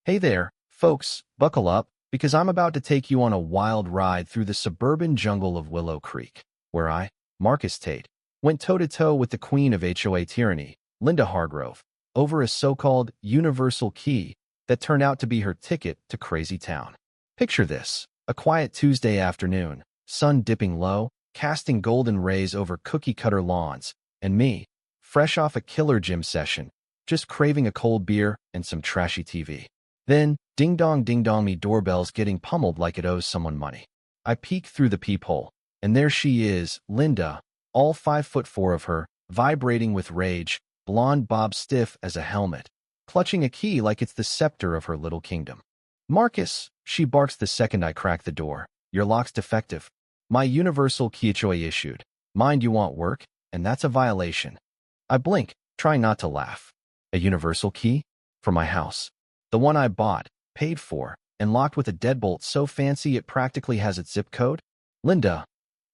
Hey there, folks, buckle up, because I'm about to take you on a wild ride through the suburban jungle of Willow Creek, where I, Marcus Tate, went toe-to-toe with the queen of HOA tyranny, Linda Hargrove, over a so-called universal key that turned out to be her ticket to crazy town. Picture this, a quiet Tuesday afternoon, sun dipping low, casting golden rays over cookie-cutter lawns, and me, fresh off a killer gym session, just craving a cold beer and some trashy TV. Then, ding dong me doorbell's getting pummeled like it owes someone money. I peek through the peephole, and there she is, Linda, all 5'4" of her, vibrating with rage, blonde bob stiff as a helmet, clutching a key like it's the scepter of her little kingdom. Marcus, she barks the second I crack the door. Your lock's defective. My universal key HOA issued. Mind you want work, and that's a violation. I blink, trying not to laugh. A universal key? For my house. The one I bought, paid for, and locked with a deadbolt so fancy it practically has its zip code? Linda,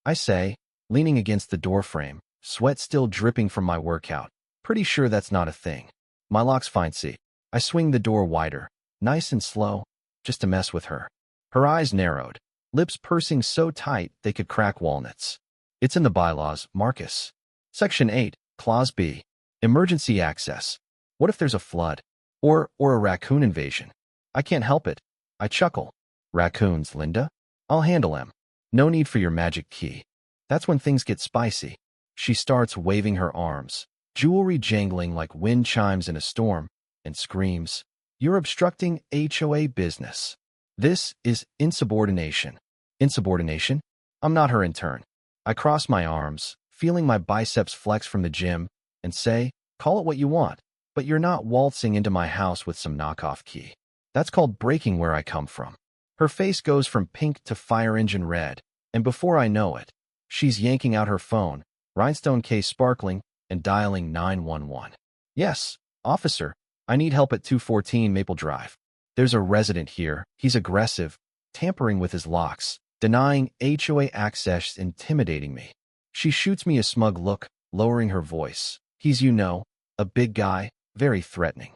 I say, leaning against the doorframe, sweat still dripping from my workout. Pretty sure that's not a thing. My lock's fine, see. I swing the door wider, nice and slow, just to mess with her. Her eyes narrowed, lips pursing so tight they could crack walnuts. It's in the bylaws, Marcus. Section 8, Clause B. Emergency access. What if there's a flood? Or a raccoon invasion? I can't help it. I chuckle. Raccoons, Linda? I'll handle them. No need for your magic key. That's when things get spicy. She starts waving her arms, jewelry jangling like wind chimes in a storm, and screams, "You're obstructing HOA business. This is insubordination." Insubordination? I'm not her intern. I cross my arms, feeling my biceps flex from the gym, and say, call it what you want, but you're not waltzing into my house with some knockoff key. That's called breaking where I come from. Her face goes from pink to fire engine red, and before I know it, she's yanking out her phone, rhinestone case sparkling, and dialing 911. Yes, officer, I need help at 214 Maple Drive. There's a resident here. He's aggressive, tampering with his locks, denying HOA access, intimidating me. She shoots me a smug look, lowering her voice. He's, a big guy, very threatening.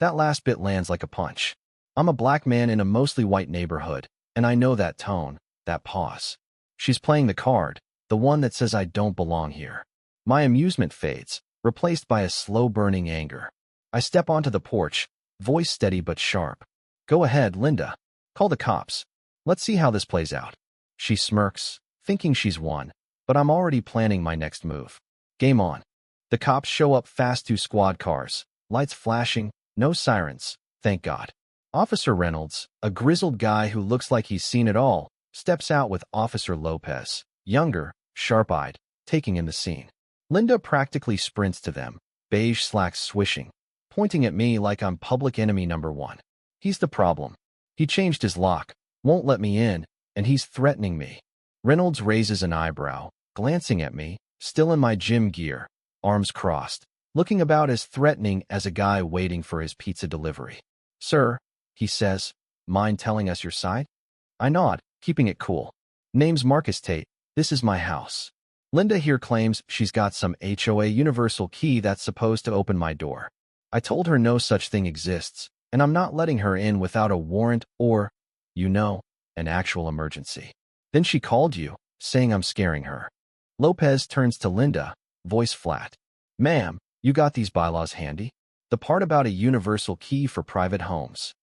That last bit lands like a punch. I'm a black man in a mostly white neighborhood, and I know that tone, that pause. She's playing the card, the one that says I don't belong here. My amusement fades, replaced by a slow-burning anger. I step onto the porch, voice steady but sharp. Go ahead, Linda. Call the cops. Let's see how this plays out. She smirks, thinking she's won, but I'm already planning my next move. Game on. The cops show up fast, 2 squad cars, lights flashing, no sirens, thank God. Officer Reynolds, a grizzled guy who looks like he's seen it all, steps out with Officer Lopez, younger, sharp-eyed, taking in the scene. Linda practically sprints to them, beige slacks swishing, pointing at me like I'm public enemy number 1. He's the problem. He changed his lock, won't let me in, and he's threatening me. Reynolds raises an eyebrow, glancing at me, still in my gym gear, arms crossed, looking about as threatening as a guy waiting for his pizza delivery. Sir, he says, mind telling us your side? I nod, keeping it cool. Name's Marcus Tate. This is my house. Linda here claims she's got some HOA universal key that's supposed to open my door. I told her no such thing exists, and I'm not letting her in without a warrant or, an actual emergency. Then she called you, saying I'm scaring her. Lopez turns to Linda, voice flat. Ma'am, you got these bylaws handy? The part about a universal key for private homes.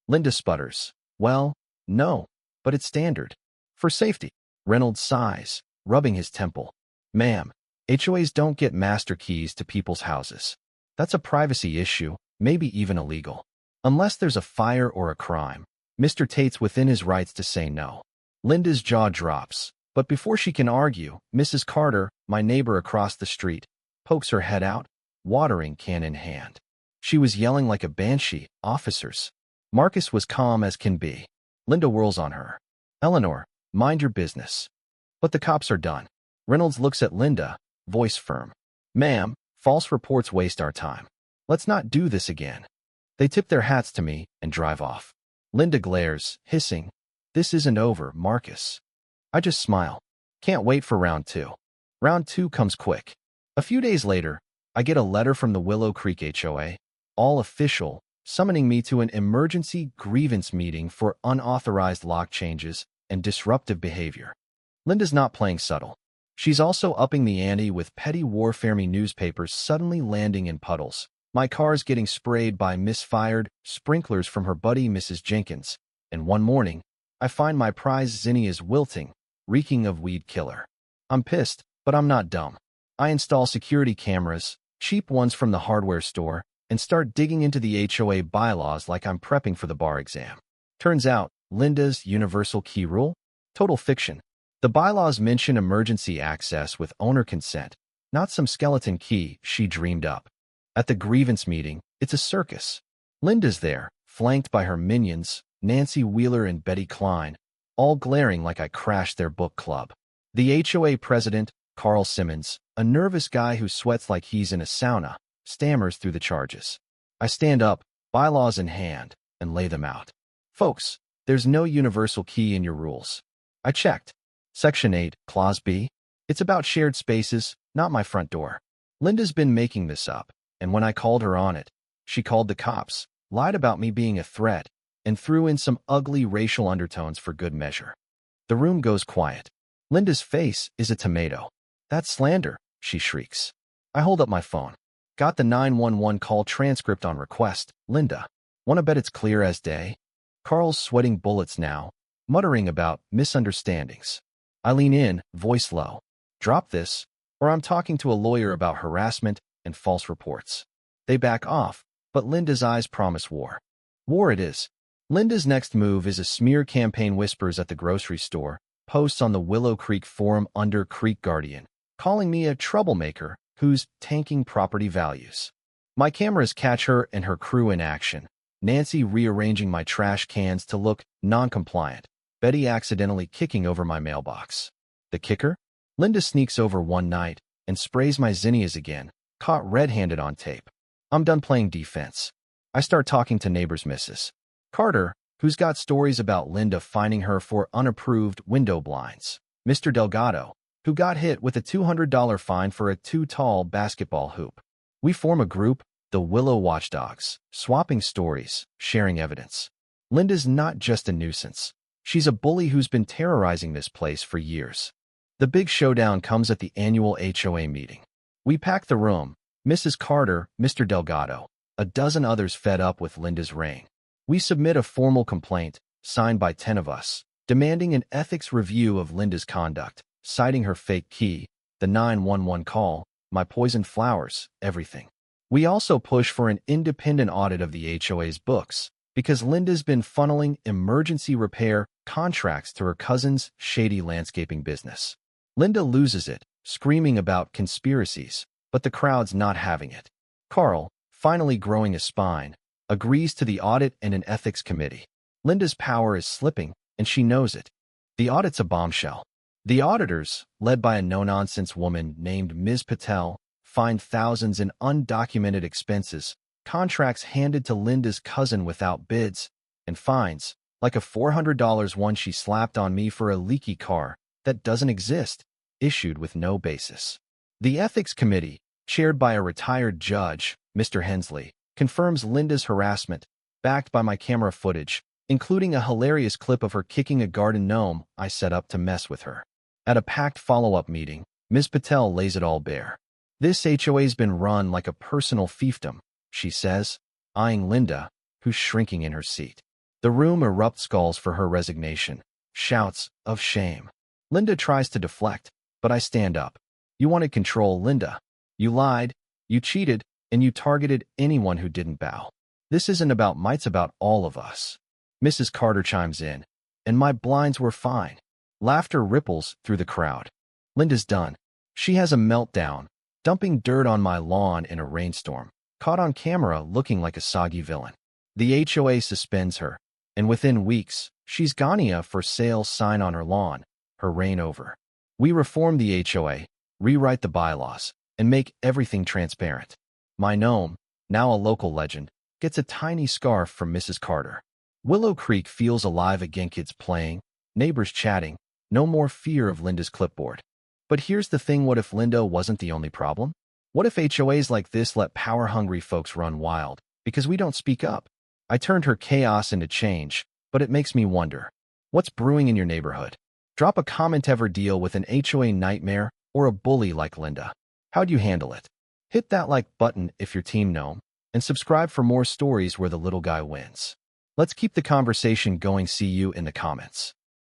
Linda sputters. Well, no, but it's standard. For safety. Reynolds sighs, rubbing his temple. Ma'am, HOAs don't get master keys to people's houses. That's a privacy issue, maybe even illegal. Unless there's a fire or a crime, Mr. Tate's within his rights to say no. Linda's jaw drops, but before she can argue, Mrs. Carter, my neighbor across the street, pokes her head out, watering can in hand. She was yelling like a banshee, officers. Marcus was calm as can be. Linda whirls on her. Eleanor, mind your business. But the cops are done. Reynolds looks at Linda, voice firm. Ma'am, false reports waste our time. Let's not do this again. They tip their hats to me and drive off. Linda glares, hissing. This isn't over, Marcus. I just smile. Can't wait for round 2. Round 2 comes quick. A few days later, I get a letter from the Willow Creek HOA, all official, summoning me to an emergency grievance meeting for unauthorized lock changes and disruptive behavior. Linda's not playing subtle. She's also upping the ante with petty warfare. Me newspapers suddenly landing in puddles. My car's getting sprayed by misfired sprinklers from her buddy Mrs. Jenkins. And one morning, I find my prize zinnias wilting, reeking of weed killer. I'm pissed, but I'm not dumb. I install security cameras, cheap ones from the hardware store, and start digging into the HOA bylaws like I'm prepping for the bar exam. Turns out, Linda's universal key rule? Total fiction. The bylaws mention emergency access with owner consent, not some skeleton key she dreamed up. At the grievance meeting, it's a circus. Linda's there, flanked by her minions, Nancy Wheeler and Betty Klein, all glaring like I crashed their book club. The HOA president, Carl Simmons, a nervous guy who sweats like he's in a sauna, stammers through the charges. I stand up, bylaws in hand, and lay them out. Folks, there's no universal key in your rules. I checked. Section 8, Clause B. It's about shared spaces, not my front door. Linda's been making this up, and when I called her on it, she called the cops, lied about me being a threat, and threw in some ugly racial undertones for good measure. The room goes quiet. Linda's face is a tomato. That's slander, she shrieks. I hold up my phone. Got the 911 call transcript on request. Linda, wanna bet it's clear as day? Carl's sweating bullets now, muttering about misunderstandings. I lean in, voice low. Drop this, or I'm talking to a lawyer about harassment and false reports. They back off, but Linda's eyes promise war. War it is. Linda's next move is a smear campaign. Whispers at the grocery store, posts on the Willow Creek forum under Creek Guardian, calling me a troublemaker who's tanking property values. My cameras catch her and her crew in action. Nancy rearranging my trash cans to look non-compliant. Betty accidentally kicking over my mailbox. The kicker? Linda sneaks over one night and sprays my zinnias again, caught red-handed on tape. I'm done playing defense. I start talking to neighbors Mrs. Carter, who's got stories about Linda fining her for unapproved window blinds. Mr. Delgado, who got hit with a $200 fine for a too tall basketball hoop. We form a group, the Willow Watchdogs, swapping stories, sharing evidence. Linda's not just a nuisance. She's a bully who's been terrorizing this place for years. The big showdown comes at the annual HOA meeting. We pack the room, Mrs. Carter, Mr. Delgado, a dozen others fed up with Linda's reign. We submit a formal complaint, signed by 10 of us, demanding an ethics review of Linda's conduct, citing her fake key, the 911 call, my poisoned flowers, everything. We also push for an independent audit of the HOA's books, because Linda's been funneling emergency repair contracts to her cousin's shady landscaping business. Linda loses it, screaming about conspiracies, but the crowd's not having it. Carl, finally growing a spine, agrees to the audit and an ethics committee. Linda's power is slipping, and she knows it. The audit's a bombshell. The auditors, led by a no-nonsense woman named Ms. Patel, find thousands in undocumented expenses, contracts handed to Linda's cousin without bids, and fines, like a $400 one she slapped on me for a leaky car that doesn't exist, issued with no basis. The ethics committee, chaired by a retired judge, Mr. Hensley, confirms Linda's harassment, backed by my camera footage, including a hilarious clip of her kicking a garden gnome I set up to mess with her. At a packed follow-up meeting, Ms. Patel lays it all bare. This HOA's been run like a personal fiefdom, she says, eyeing Linda, who's shrinking in her seat. The room erupts calls for her resignation, shouts of shame. Linda tries to deflect, but I stand up. You wanted control, Linda. You lied, you cheated, and you targeted anyone who didn't bow. This isn't about might, it's about all of us. Mrs. Carter chimes in, and my blinds were fine. Laughter ripples through the crowd. Linda's done. She has a meltdown, dumping dirt on my lawn in a rainstorm, caught on camera looking like a soggy villain. The HOA suspends her, and within weeks, she's Gania for sale sign on her lawn, her reign over. We reform the HOA, rewrite the bylaws, and make everything transparent. My gnome, now a local legend, gets a tiny scarf from Mrs. Carter. Willow Creek feels alive again, kids playing, neighbors chatting, no more fear of Linda's clipboard. But here's the thing, what if Linda wasn't the only problem? What if HOAs like this let power-hungry folks run wild because we don't speak up? I turned her chaos into change, but it makes me wonder, what's brewing in your neighborhood? Drop a comment. Ever deal with an HOA nightmare or a bully like Linda? How'd you handle it? Hit that like button if you're Team Gnome, and subscribe for more stories where the little guy wins. Let's keep the conversation going. See you in the comments.